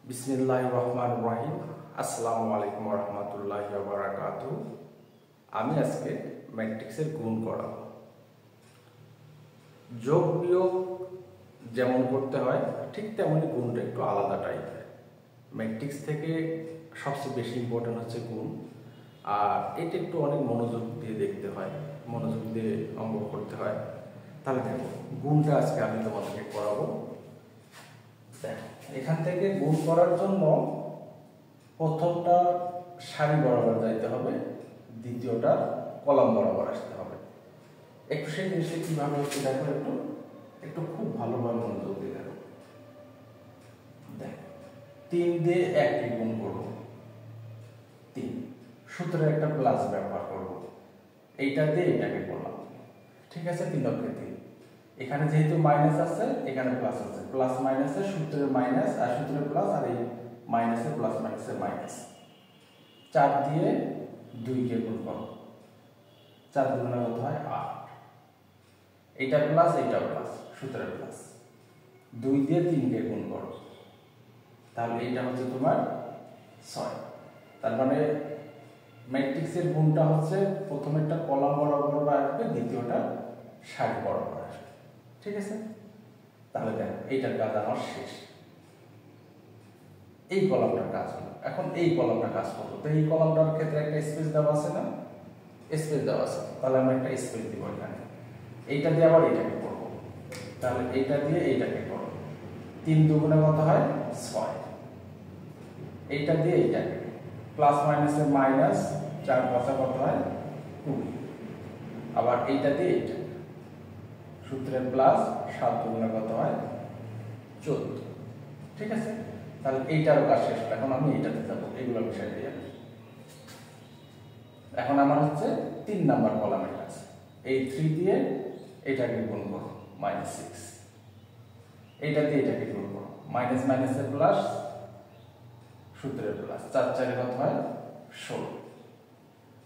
বিসমিল্লাহির রহমানির রহিম। আসসালামু আলাইকুম ওয়া রাহমাতুল্লাহি ওয়া বারাকাতুহু। আমি আজকে ম্যাট্রিক্সের গুণ করাবো। যোগ বিয়োগ যেমন করতে হয় ঠিক তেমনি গুণটা একটু আলাদা টাইপের। ম্যাট্রিক্স থেকে সবচেয়ে বেশি ইম্পর্টেন্ট হচ্ছে গুণ, আর এটা একটু অনেক মনোযোগ দিয়ে দেখতে হয়, মনোযোগ দিয়ে অঙ্ক করতে হয়। তাহলে দেখো, গুণটা আজকে আমি তোমাদেরকে করাবো। দেখো, এখান থেকে গুণ করার জন্য প্রথমটা সারি বরাবর যাইতে হবে, দ্বিতীয়টা কলাম বরাবর আসতে হবে। একটু সেই জিনিসটা কিভাবে হচ্ছে দেখো, একটু একটু খুব ভালোভাবে মনোযোগ দিয়ে দেখো। দেখো, 3 দিয়ে 1 কে গুণ করব, 3 সূত্রে একটা প্লাস ব্যবহার করব, এইটা দিয়ে এটাকে করলাম। ঠিক আছে, 3 অক্ষে 3। এখানে যেহেতু মাইনাস আছে, এখানে প্লাস আছে, প্লাস মাইনাসে সূত্রের মাইনাস আর সূত্রের প্লাস, আর এই মাইনাসে প্লাস মাইনাসের মাইনাস। 4 দিয়ে 2 কে গুণ করো, 4 গুণে কত হয় 8। এইটা প্লাস এইটা প্লাস, সূত্রের প্লাস। 2 দিয়ে 3 কে গুণ করো, তাহলে এইটা হচ্ছে তোমার 6। তার মানে ম্যাট্রিক্সের গুণটা হচ্ছে প্রথমেরটা কলাম বরাবর আসবে, দ্বিতীয়টা সারি বরাবর আসবে। ঠিক আছে, তাহলে দেখো এইটার কাজ আমার শেষ। এই কলামটার কাজ হলো, এখন এই কলামটা কাজ করবো। তো এই কলামটার ক্ষেত্রে একটা স্পেস দেওয়া আছে না, স্পেস দেওয়া আছে, তাহলে আমরা একটা স্পেস দিব এখানে। এইটা দিয়ে আবার এইটাকে করব, তাহলে এইটা দিয়ে এইটাকে করব। 3 দুগুণে কত হয় 6। এইটা দিয়ে এইটাকে প্লাস মাইনাসে মাইনাস, 4 পাঁচা কত হয় 20। আবার এইটা দিয়ে এইটা সূত্রের প্লাস, 7 দুগুণে কত হয় 14। ঠিক আছে, তাহলে এইটারও কাজ শেষ। এখন আমি এইটাতে যাবো, এইগুলো বিষয় দিয়ে। এখন আমার হচ্ছে 3 নাম্বার কলামের কাজ। এই 3 দিয়ে এটাকে গুণ করো, -6। এইটা দিয়ে এটাকে গুণ করো, মাইনাস মাইনাসের প্লাস, সূত্রের প্লাস, 4 4 কত হয় 16।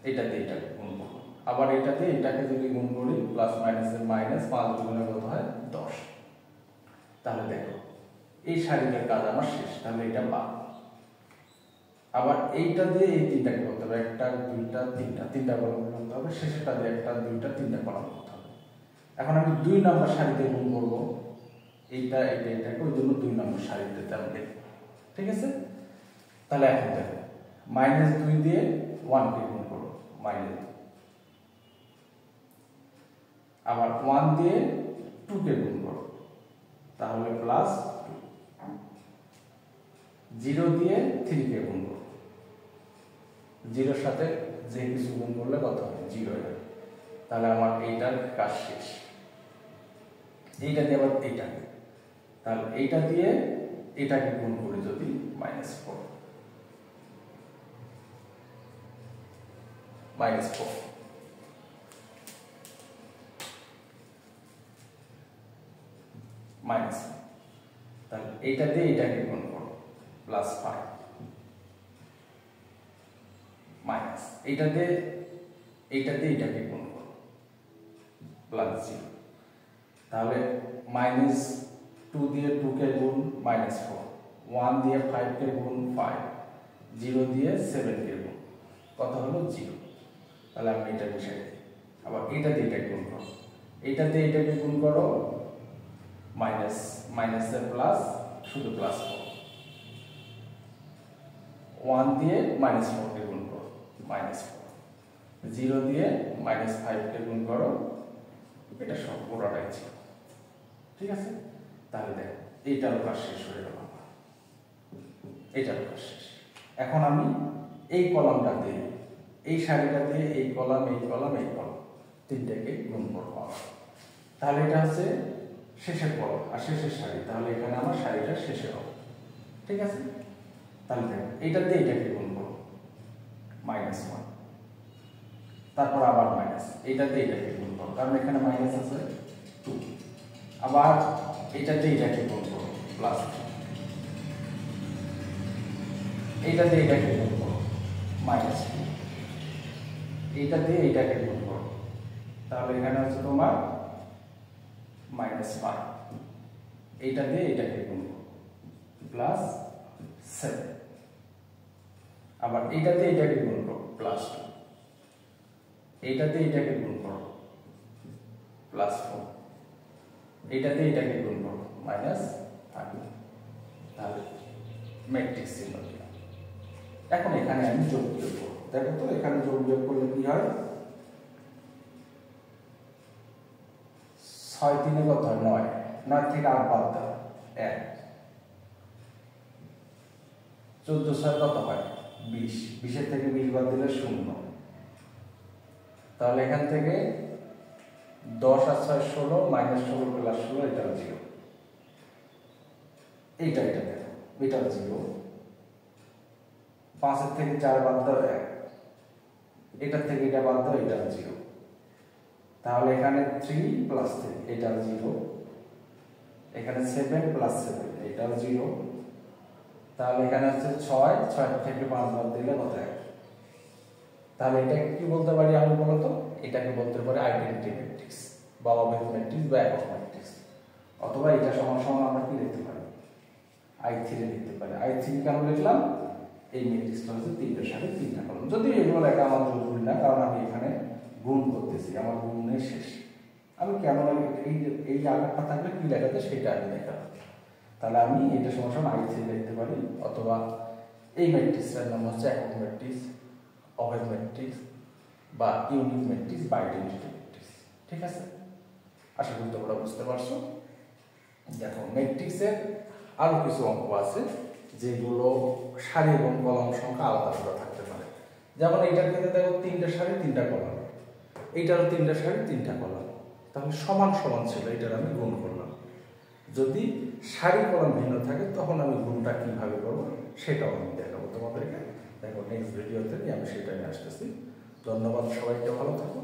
এইটা দিয়ে এটাকে গুণ করো, আবার এটা দিয়ে এটাকে যদি গুণ করি, প্লাস মাইনাসের মাইনাস, 5 দুগুণে কত হয় 10। তাহলে দেখো এই সারিটার কাজ আমার শেষ, তাহলে এটা বা। আবার এইটা দিয়ে এই 3টাকে করতে হবে, 1 2 3টা কলাম করতে হবে, শেষেরটা দিয়ে 1 2 3টা কলাম করতে হবে। এখন আমি 2 নম্বর সারিতে গুণ করব, এইটা এটাকে, ওই জন্য 2 নম্বর সারিতে আমি দেখব। ঠিক আছে, তাহলে এখন দেখো, -2 দিয়ে 1 কে গুণ করব, -2। আবার 1 দিয়ে 2 কে গুণ করো, তাহলে +2। 0 দিয়ে 3 কে গুণ করো, 0 এর সাথে যে কিছু গুণ করলে কত হবে 0 হবে। তাহলে আমার এইটার কাজ শেষ। এইটা দিয়ে আবার এইটাকে, তাহলে এইটা দিয়ে এটাকে গুণ করি যদি, -4 -4। মাইনাস, তাহলে এইটা দিয়ে এটাকে গুণ করো, +5 মাইনাস, এইটা দিয়ে এটাকে গুণ করো, +0। তাহলে -2 দিয়ে 2 কে গুণ, -4। 1 দিয়ে 5 কে গুণ 5, 0 দিয়ে 7 কে গুণ, কত হলো 0। তাহলে আমি এটা বসাই দিই। আবার এটা দিয়ে এটাকে গুণ করো, এইটা দিয়ে এটাকে গুণ করো, মাইনাস মাইনাসের প্লাস, শুধু +4। 1 দিয়ে -4 কে গুণ করো, -4। 0 দিয়ে -5 কে গুণ করো, এটা সব পুরোটাই ছিল। ঠিক আছে, তাহলে দেখো এইটারও কাজ শেষ হয়ে গেল, এইটারও কাজ শেষ। এখন আমি এই কলামটা দিয়ে, এই সারিটা দিয়ে এই কলাম, এই কলাম, এই কলাম, 3টাকে গুণ করবো। তাহলে এটা হচ্ছে শেষের কলাম আর শেষের সারি, তাহলে এখানে আমার সারিটা শেষে হবে। ঠিক আছে, তাহলে দেখো এইটা দিয়ে এটাকে গুণ করো, -1। তারপর আবার মাইনাস, এইটা দিয়ে এটাকে গুণ করো, কারণ এখানে মাইনাস আছে 2। আবার এইটা দিয়ে এটাকে গুণ করো, +3। এইটা দিয়ে এটাকে গুণ করো, -2। এইটা দিয়ে এটাকে গুণ করো, তাহলে এখানে হচ্ছে তোমার -5। এইটা দিয়ে এটাকে গুণ করো, +7। 7, আবার এইটাতে এইটাকে গুণ করো প্লাস 2, এইটাতে এইটাকে গুণ করো প্লাস 4, এইটাতে এইটাকে গুণ করো মাইনাস 13, তাহলে ম্যাট্রিক্স চিহ্ন দিলাম। এখন এখানে আমি যোগ বিয়োগ করব, দেখো তো এখানে যোগ বিয়োগ করলে কি হয়, 6 3 কত হয় 9, 9 থেকে 8 বাদ দাও 1, 14 6 কত হয় 20, 20 এর থেকে 20 বাদ দিলে 0, তাহলে এখান থেকে 10 আর 6 16, মাইনাস 16 প্লাস 16 এটা 0, এইটা দেখো এটা 0, 5 এর থেকে 4 বাদ দাও 1, এটার থেকে এটা বাদ দাও এটা 0, তাহলে এখানে 3 প্লাস 3 এটা 0, এখানে 7 প্লাস 7 এটা 0, তাহলে এখানে হচ্ছে 6, 6 থেকে 5 বাদ দিলে কত হয়, তাহলে এটাকে কি বলতে পারি আমি বলতো, এটাকে বলতে পারি আইডেন্টিটি ম্যাট্রিক্স বা অভেদ ম্যাট্রিক্স বা একক ম্যাট্রিক্স, অথবা এটা সমান সমান আমরা কি লিখতে পারি I3 লিখতে পারি। I3 কেন লিখলাম, এই ম্যাট্রিক্সটা হচ্ছে 3টার সাথে 3টা কলাম, যদি এগুলো লেখা আমার জরুরি না, কারণ আমি এখানে গুণ করতেছি, আমার গুণের শেষ, আমি কেমন এই আকারটা থাকলে কি লেখাতে সেটা আমি দেখাবো। তাহলে আমি এটা সমান সমান I3 লিখতে পারি, অথবা এই ম্যাট্রিক্সটার নাম হচ্ছে একক ম্যাট্রিক্স, অভেদ ম্যাট্রিক্স বা ইউনিক ম্যাট্রিক্স বা আইডেন্টিটি ম্যাট্রিক্স। ঠিক আছে, আশা করি তোমরা বুঝতে পারছো। দেখো ম্যাট্রিক্সের আরো কিছু অঙ্ক আছে যেগুলো সারি এবং কলাম সংখ্যা আলাদা আলাদা থাকতে পারে, যেমন এইটার ক্ষেত্রে দেখো 3টা সারি 3টা কলাম, এইটারও 3টা সারি 3টা কলাম, তাহলে সমান সমান ছিল, এটার আমি গুণ করলাম। যদি সারি কলাম ভিন্ন থাকে তখন আমি গুণটা কিভাবে করবো সেটাও আমি দেখাবো তোমাদেরকে। দেখো নেক্সট ভিডিওতে আমি সেটা নিয়ে আসতেছি। ধন্যবাদ, সবাইকে ভালো থাকো।